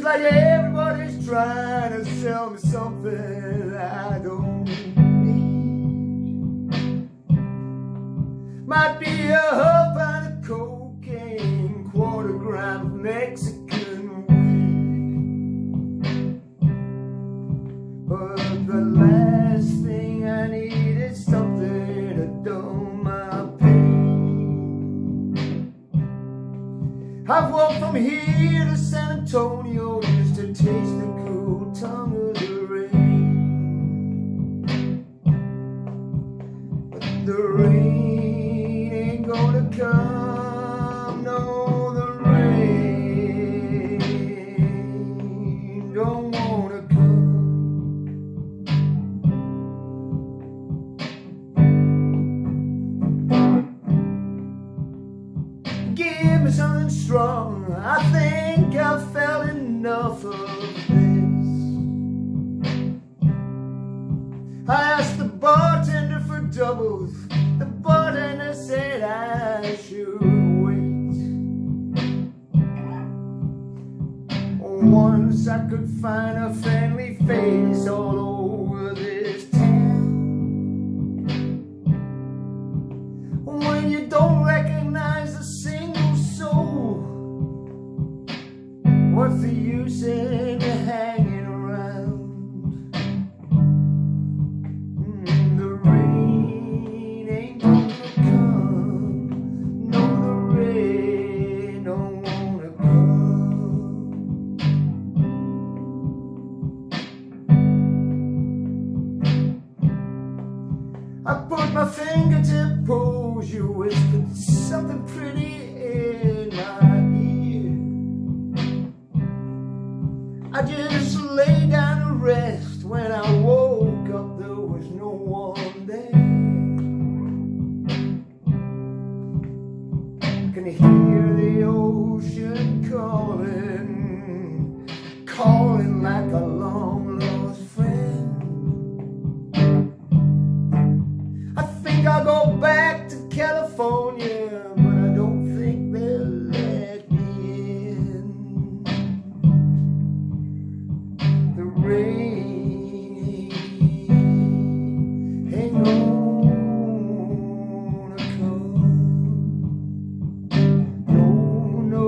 like everybody's trying to sell me something I don't need. Might be a huff pint of cocaine, quarter gram of Mexican weed. But the last thing I need is something to dull my pain. I've walked from here to San Antonio just to taste the cool tongue of the rain. But the rain ain't gonna come, no, the rain don't wanna come. Give me something strong, I think I've felt enough of this. I asked the bartender for doubles, the bartender said I should wait. Once I could find a friendly face all over this town. When you don't recognize a single soul, what's the use in hanging around? The rain ain't gonna come, no, the rain don't wanna come. I put my fingertip, pose, you whispered something pretty in my ear. I just lay down to rest. When I woke up, there was no one there. Can you hear the ocean calling, calling like a long lost friend? I think I'll go back to California, but I don't think they'll let me in. The rain ain't gonna come. No, no.